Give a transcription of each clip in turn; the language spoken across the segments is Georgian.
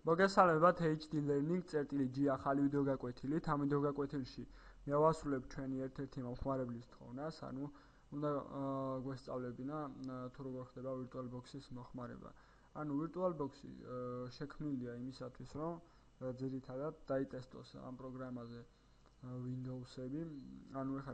მოგესალმებათ HD Learning.g ახალი ვიდეო გაკვეთილით. ამ ვიდეო გაკვეთილში მე ვასრულებ ჩვენი ერთ-ერთი მომხმარებლის თხოვნას, ანუ უნდა გვესწავლებინა თუ როგორ ხდება VirtualBox-ის მოხმარება. ანუ VirtualBox-ი შექმნილია იმისათვის, რომ ძირითადად დაიტესტოს ამ პროგრამაზე Windows-ები. ანუ ეხლა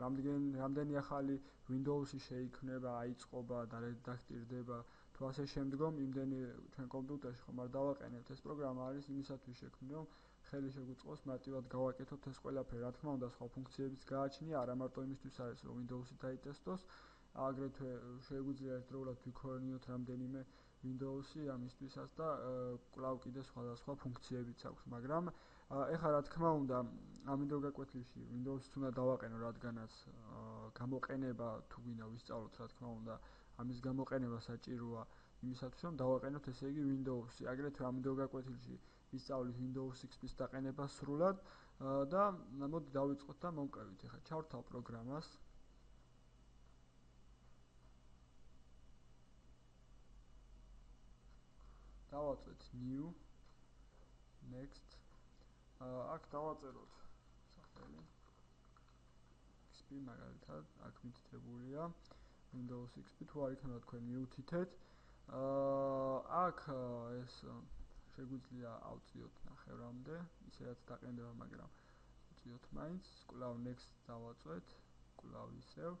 რამდენი ახალი Windows-ი შეიქმნება, აიწყობა და რედაქტირდება, თუ ასე შემდგომ იმდენი ჩვენ კომპიუტერში ხომ არ დავაყენებთ. ეს პროგრამა არის იმისათვის შექმნილი, რომ ხელი შეგვიწყოს მარტივად გავაკეთოთ ეს ყველაფერი. რა თქმა უნდა, სხვა ფუნქციებიც გააჩნია, არა მარტო იმისთვის არის, რომ Windows-ი დაიტესტოს. აგრეთვე შეგვიძლია ერთდროულად ვიქონიოთ რამდენიმე Windows-ი ამისთვისაც და კვლავ კიდე სხვადასხვა ფუნქციებიც აქვს, მაგრამ ეხლა რა თქმა უნდა, ამ ვიდეო გაკვეთილში Windows-ს უნდა დავაყენო, რადგანაც გამოყენება თუ გინდა ვისწავლოთ, რა თქმა უნდა, ამის გამოყენება საჭიროა იმისათვის, რომ დავაყენოთ ესე იგი Windows-ი. აგრეთვე ამ ვიდეო გაკვეთილში ვისწავლით Windows XP-ის დაყენება სრულად და მოდი დავიწყოთ და მომკევით. ეხლა ჩავრთავ პროგრამას. დავაწვეთ new, next. აქ დავაწეროთ სახელი XP მაგალითად, აქ მითითებულია Windows XP, თუ არ იქნება თქვენ მიუთითეთ. აქ ეს შეგვიძლია ავწიოთ ნახევრამდე, ისედაც დაყენდება, მაგრამ ავწიოთ მაინც. კვლავ next დავაწვეთ, კვლავ ისევ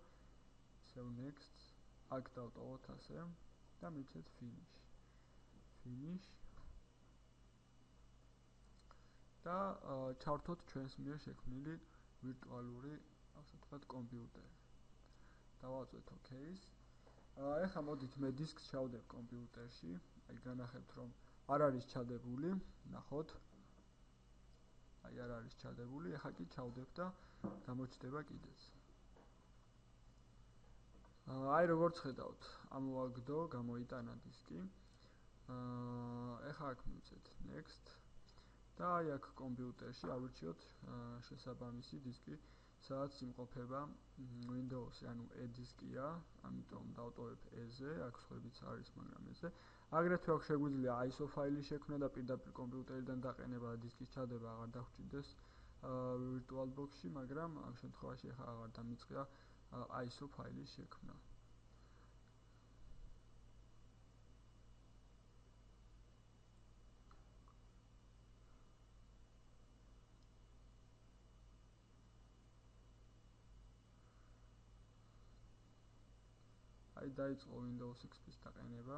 next. აქ დავტოვოთ ასე და მივცეთ finish. და ჩავრთოთ ჩვენს მიერ შექმნილი ვირტუალური, ასე ვთქვათ, კომპიუტერი. დავაწვეთ OK-ს. ეხლა მოდით მე დისკს ჩავდებ კომპიუტერში. აი განახებთ, რომ არ არის ჩადებული, ნახოთ. აი არ არის ჩადებული, ეხლა კი ჩავდებ და გამოჩნდება კიდეც. აი როგორც ხედავთ, ამოაგდო, გამოიტანა დისკი. ეხლა აქ მივცეთ next და აი აქ კომპიუტერში ავირჩიოთ შესაბამისი დისკი, სადაც იმყოფება Windows-ი, ანუ E დისკია, ამიტომ დავტოვებ E-ზე, აქ სხვაებიც არის, მაგრამ E-ზე. აგრეთვე აქ შეგვიძლია ISO ფაილის შექმნა და პირდაპირ კომპიუტერიდან დაყენება და დისკის ჩადება აღარ დაგვჭირდეს VirtualBox-ში, მაგრამ ამ შემთხვევაში ახლა აღარ დამიწყია ISO ფაილის შექმნა. აი დაიწყო Windows XP-ის დაყენება.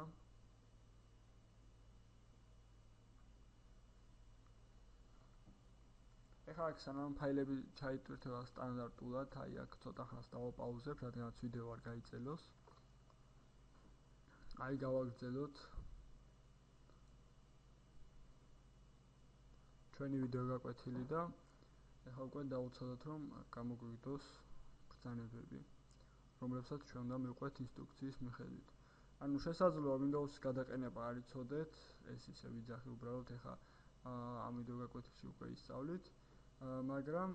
ეხლა აქ სანამ ფაილები ჩაიტვირთება სტანდარტულად, აი აქ ცოტა ხანს დავაპაუზებ, რადგანაც ვიდეო არ გაიწელოს. აი გავაგრძელოთ ჩვენი ვიდეო გაკვეთილი და ეხლა უკვე დავუცადოთ, რომ გამოგვიგდოს ბრძანებები, რომლებსაც ჩვენ უნდა მივყვეთ ინსტრუქციის მიხედვით. ანუ შესაძლოა Windows-ის გადაყენება არ იცოდეთ, ეს ისე ვიძახი უბრალოდ ეხლა ამ ვიდეო გაკვეთილში უკვე ისწავლით, მაგრამ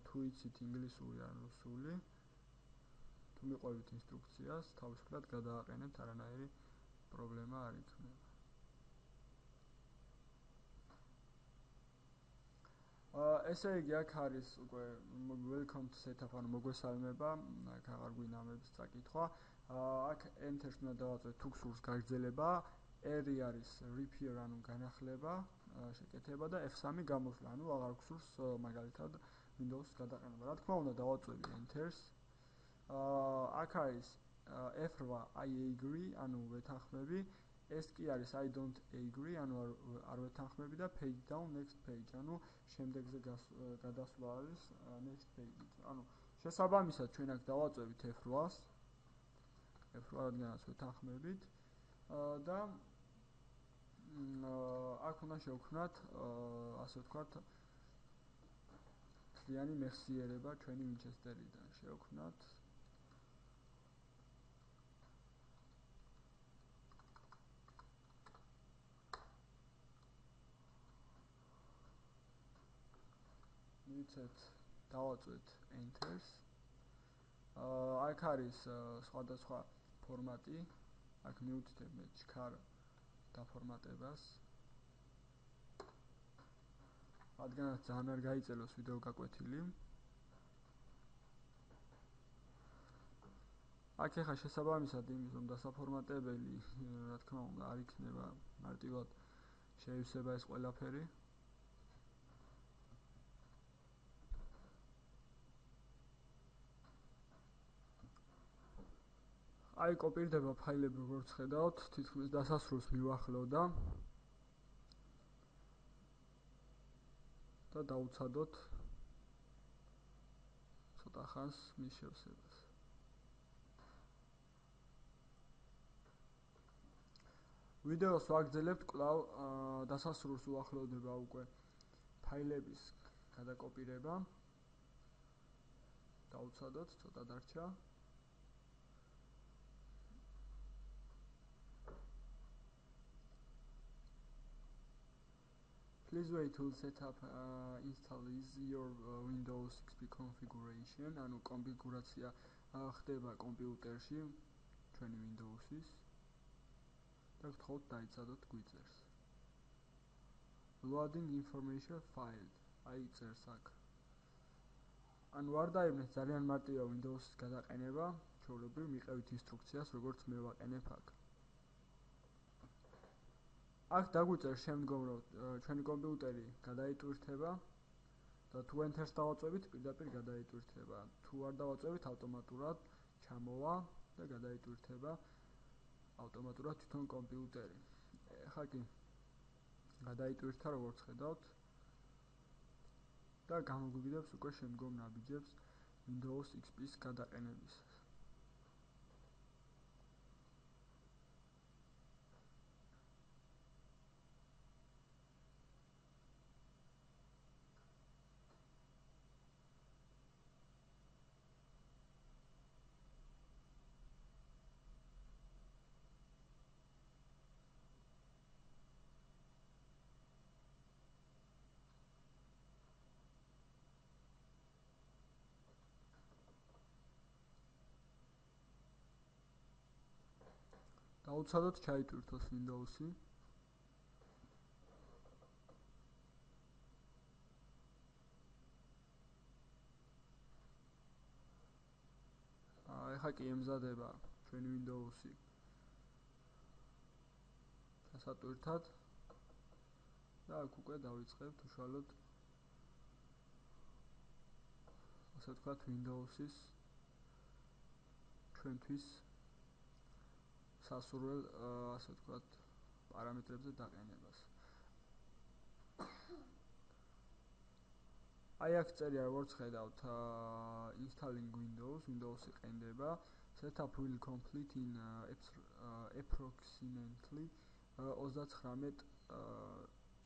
თუ იცით ინგლისური ან რუსული, თუ მიყვებით ინსტრუქციას, თავისუფლად გადააყენებთ, არანაირი პრობლემა არ იქნება. ესე იგი, აქ არის უკვე welcome to setup, ანუ მოგესალმება, აქ აღარ გვინდა ამების წაკითხვა. აქ enter-ს უნდა დავაწვეთ თუ გსურს გაგრძელება, R-ი არის repair, ანუ განახლება, შეკეთება და F3 გამოსვლა, ანუ აღარ გსურს მაგალითად Windows-ის გადაყენება. რა თქმა უნდა, დავაწვევი enter-ს. აქ არის F8 I agree, ანუ ვეთანხმები. ეს კი არის I don't agree, ანუ არ ვეთანხმები და page down next page, ანუ შემდეგზე გადასვლა არის next page-ით. ანუ შესაბამისად ჩვენ აქ დავაწვევით F8-ს. F8 რადგანაც ვეთანხმებით და აქ უნდა შევქმნათ, ასე ვთქვათ, მთლიანი მეხსიერება ჩვენი Winchester-იდან. შევქმნათ მივცეთ, დავაწვეთ enter-ს. აქ არის სხვადასხვა ფორმატი. აქ მივუთითებ მე ჩქარ დაფორმატებას. რადგანაც ძალიან არ გაიწელოს ვიდეო გაკვეთილი. აქ ახლა შესაბამისად იმის რომ დასაფორმატებელი, რა თქმა უნდა, არ იქნება მარტივად შეივსება ეს ყველაფერი. აი კოპირდება ფაილები როგორც ხედავთ, თითქმის დასასრულს მივახლოვდა. და დავუცადოთ ცოტა ხანს მის შევსებას. ვიდეოს ვაგრძელებთ კვლავ დასასრულს უახლოვდება უკვე ფაილების გადაკოპირება. დავუცადოთ, ცოტა დარჩა. Please wait to set up install your Windows XP configuration. ანუ კონფიგურაცია ხდება კომპიუტერში ჩვენი Windows-ის. და გთხოვთ დაიცადოთ გვიწერს. Loading information file. აი წერს აქ. ანუ არ დაიბნეთ ძალიან მარტივია Windows-ის გადაყენება. ჩვეულებრივ მიყევით ინსტრუქციას, როგორც მე ვაყენებ აქ. აქ დაგვიწერს შემდგომ რომ ჩვენი კომპიუტერი გადაიტვირთება და თუ Enter-ს დავაწვევით, პირდაპირ გადაიტვირთება. თუ არ დავაწვევით, ავტომატურად ჩამოვა და გადაიტვირთება ავტომატურად თვითონ კომპიუტერი. ახლა კი გადაიტვირთა, როგორც ხედავთ. და გამოგვიგდებს უკვე შემდგომ ნაბიჯებს Windows XP-ს გადაყენებისას. დავუცადოთ ჩაიტვირთოს Windows-ი. ახლა კი ემზადება ჩვენი Windows-ი ჩასატვირთად და აქ უკვე დავიწყებთ უშუალოდ ასე ვთქვათ Windows-ის ჩვენთვის სასურველ ასე ვთქვათ პარამეტრებზე დაყენებას. აი აქ წერია როგორც ხედავთ installing Windows-ი ყენდება. Setup will complete in approximately 39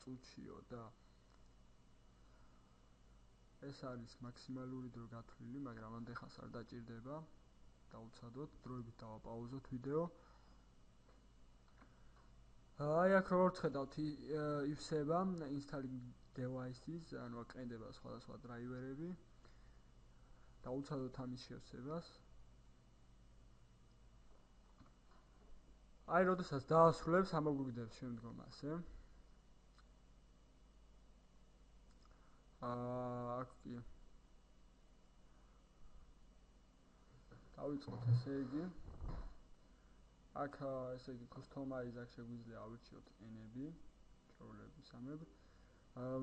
წუთშიო და ეს არის მაქსიმალური დრო გათვლილი, მაგრამ ამდენხანს არ დაჭირდება. დავუცადოთ, დროებით დავაპაუზოთ ვიდეო. აი აქ როგორც ხედავთ ივსება installing devices, ანუ აკენდება სხვადასხვა დრაივერები. დავუცადოთ ამის შევსებას. აი როდესაც დაასრულებს, ამოგვიგდებს შემდგომ ასე. აქ კი დავიწყოთ ესე იგი. აქ ესე იგი customize აქ შეგვიძლია ავირჩიოთ ენები, ჩვეულების ამებ.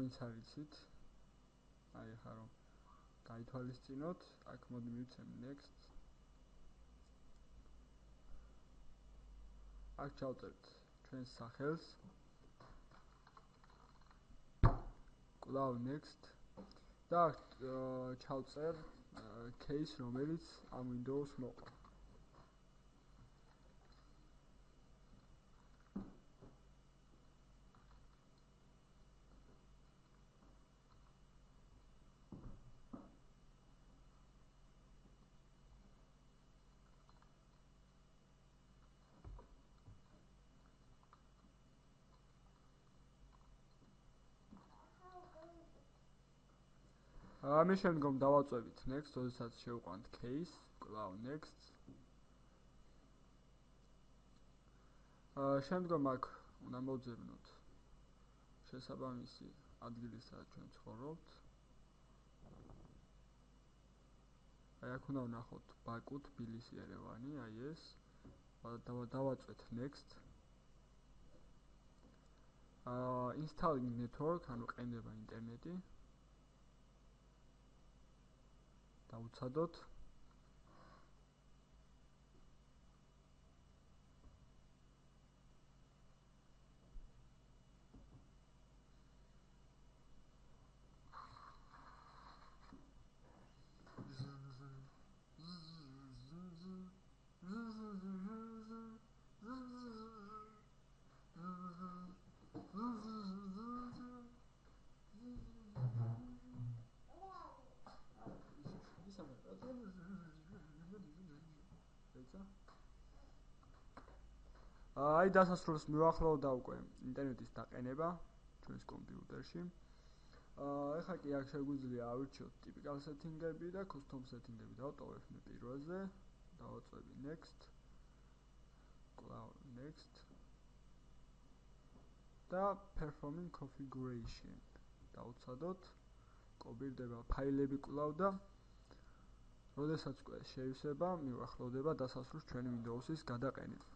ვინც არ იცით. აი ახლა რომ გაითვალისწინოთ, აქ მოდი მივცემ next. აქ ჩავწერთ ჩვენს სახელს. კვლავ next და ჩავწერ case რომელიც ამ Windows მოყვა. ამის შემდგომ დავაწვევით next, როდესაც შევყვანთ case, კვლავ next. შემდგომ აქ უნდა მოვძებნოთ შესაბამისი ადგილი, სადაც ჩვენ ცხოვრობთ. აი აქ უნდა ვნახოთ ბაკუ, თბილისი, ერევანი, აი ეს. დავაწვეთ next. Installing network, ანუ ყენდება ინტერნეტი. დავუცადოთ. აი დასასრულს მივახლოვდა უკვე ინტერნეტის დაყენება ჩვენს კომპიუტერში. ეხლა კი აქ შეგვიძლია ავირჩიოთ typical setting-ები და custom setting-ები დავტოვებ მე პირველზე. დავაწვევი next. კვლავ next. და performing configuration. დავუცადოთ. კოპირდება ფაილები კვლავ და როდესაც უკვე შევისება, მივახლოვდება დასასრულს ჩვენი Windows-ის გადაყენება.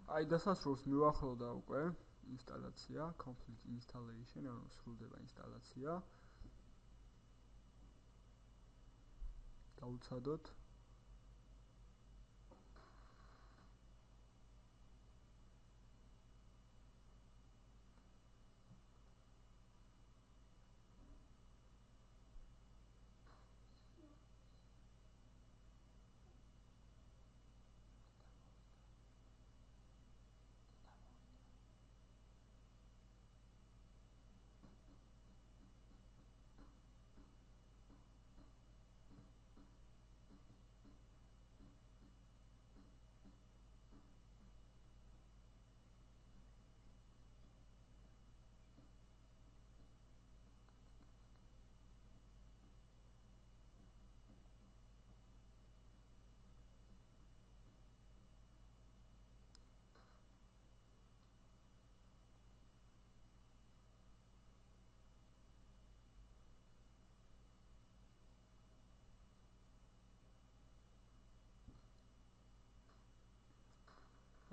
აი დასასრულს მივახლოვდა უკვე ინსტალაცია, complete installation, ანუ სრულდება ინსტალაცია. დავუცადოთ.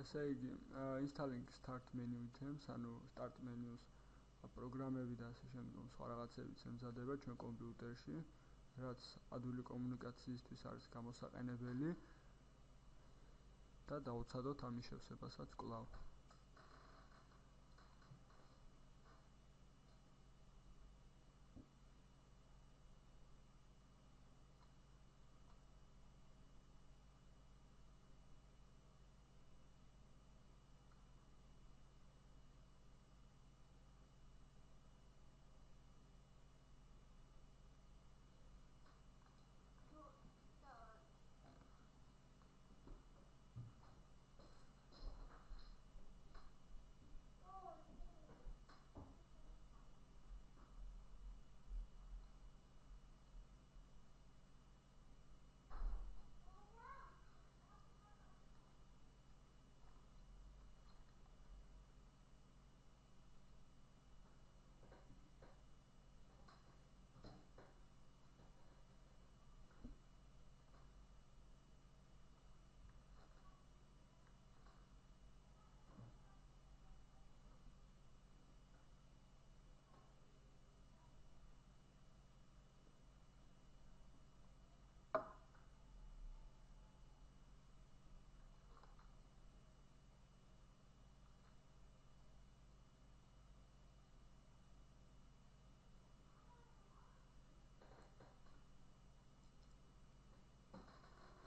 ესე იგი, installing start menu items, ანუ start menus პროგრამები და ასე შემდგომ სხვა რაღაცებიც ემზადება ჩვენ კომპიუტერში, რაც ადვილი კომუნიკაციისთვის არის გამოსაყენებელი. და დავუცადოთ ამის შევსებასაც კვლავ.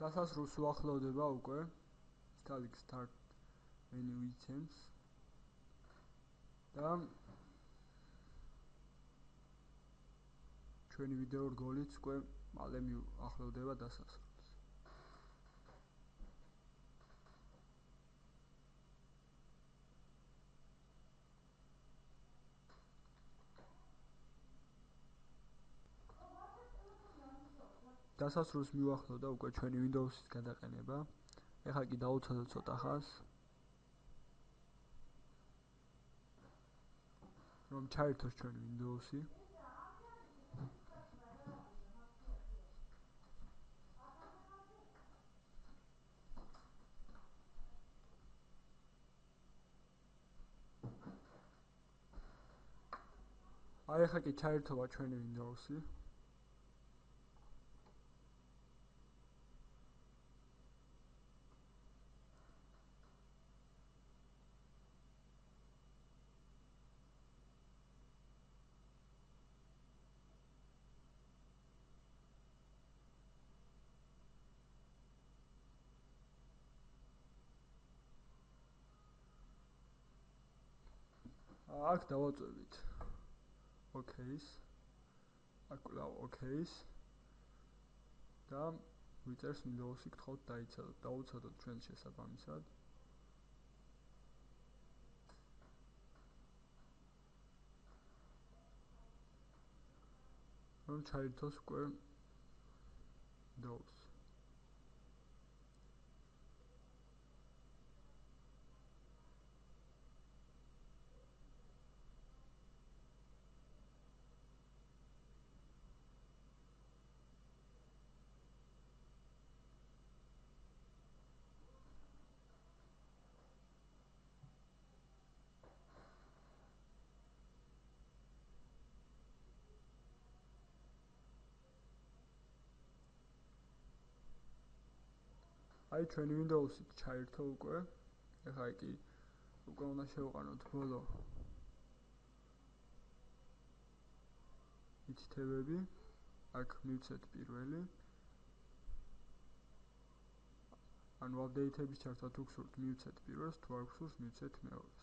დასასრულს უახლოვდება უკვე Metallic Start menu items და ჩვენი ვიდეო რგოლიც უკვე მალე ახლოვდება დასასრულს. დასასრულს მივახლოვდა უკვე ჩვენი Windows-ის გადაყენება. ეხლა კი დავუცადოთ ცოტა ხანს, რომ ჩაერთოს ჩვენი Windows-ი. აი ეხლა კი ჩაერთოვა ჩვენი Windows-ი. აქ დავაწვევით OK-ს. აქ კვლავ OK-ს და ვიწერს Windows-ი გთხოვთ დაიცადოთ. დავუცადოთ ჩვენ შესაბამისად. რომ ჩაერთოს უკვე Windows. აი ჩვენი Windows-ი ჩაერთო უკვე. ეხლა კი უკვე უნდა შევყანოთ ბოლო მითითებები. აქ მივცეთ პირველი. ანუ update-ების ჩართვა თუ გსურთ მივცეთ პირველს, თუ არ გსურთ მივცეთ მეორეს.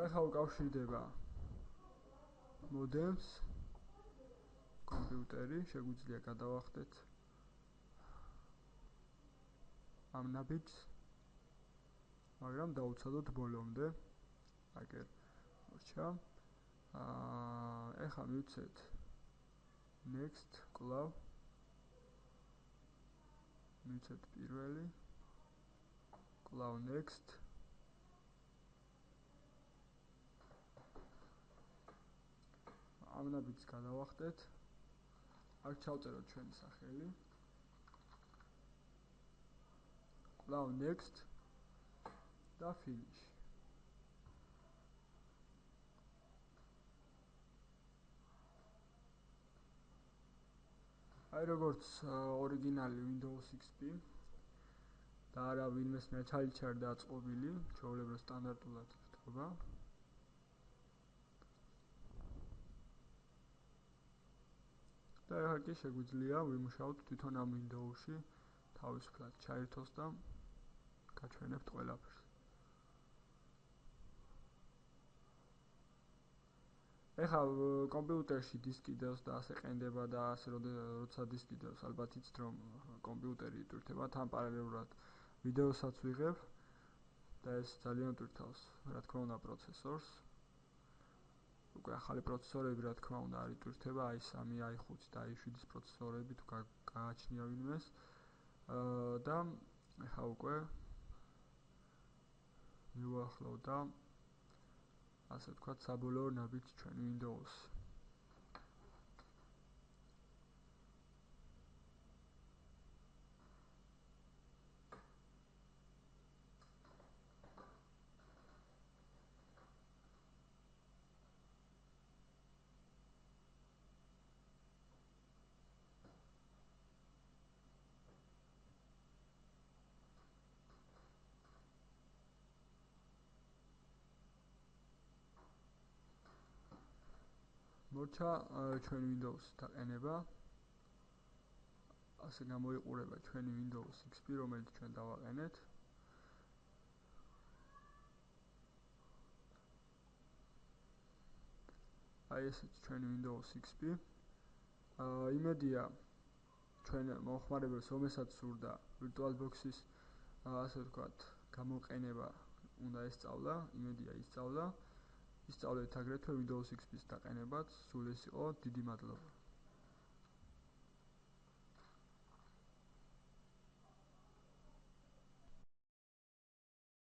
ეხლა უკავშირდება modem-ს კომპიუტერი, შეგვიძლია გადავახდეთ ამ ნაბიჯს, მაგრამ დავუცადოთ ბოლომდე. აგერ მორჩა. ეხლა მივცეთ next კვლავ. მივცეთ პირველი. კვლავ next. ამ ნაბიჯს გადავახდეთ. აქ ჩავწეროთ ჩვენი სახელი. კვლავ next და finish. აი როგორც ორიგინალი Windows XP და არა ვინმეს მეჩალიჩი არ დაწყობილი, ჩვეულებრივ სტანდარტულად იხდება. და ახლა კი შეგვიძლია ვიმუშაოთ თვითონ ამ Windows-ში თავისუფლად ჩაერთოს და გაჩვენებთ ყველაფერს. ეხლა კომპიუტერში დისკი დევს და ასე ყენდება და ასე როცა დისკი დევს, ალბათ იცით რომ კომპიუტერი იტვირთება, თან პარალელურად ვიდეოსაც ვიღებ და ეს ძალიან ტვირთავს, რა თქმა უნდა, პროცესორს. უკვე ახალი პროცესორები, რა თქმა უნდა, არ იტვირთება, აი 3, აი 5 და აი 7-ის პროცესორები თუ გააჩნია ვინმეს. და ეხლა უკვე მივახლოვდა ასე ვთქვათ, საბოლოო ნაბიჯს ჩვენი Windows. მორჩა ჩვენი Windows დაყენება. ასე გამოიყურება ჩვენი Windows XP, რომელიც ჩვენ დავაყენეთ. აი ესეც ჩვენი Windows XP. იმედია ჩვენ მომხმარებელს რომელსაც სურდა VirtualBox-ის ასე ვთქვათ, გამოყენება უნდა ესწავლა, იმედია ისწავლეთ აგრეთვე Windows XP-ს დაყენებაც. სულ ეს იყო, დიდი მადლობა.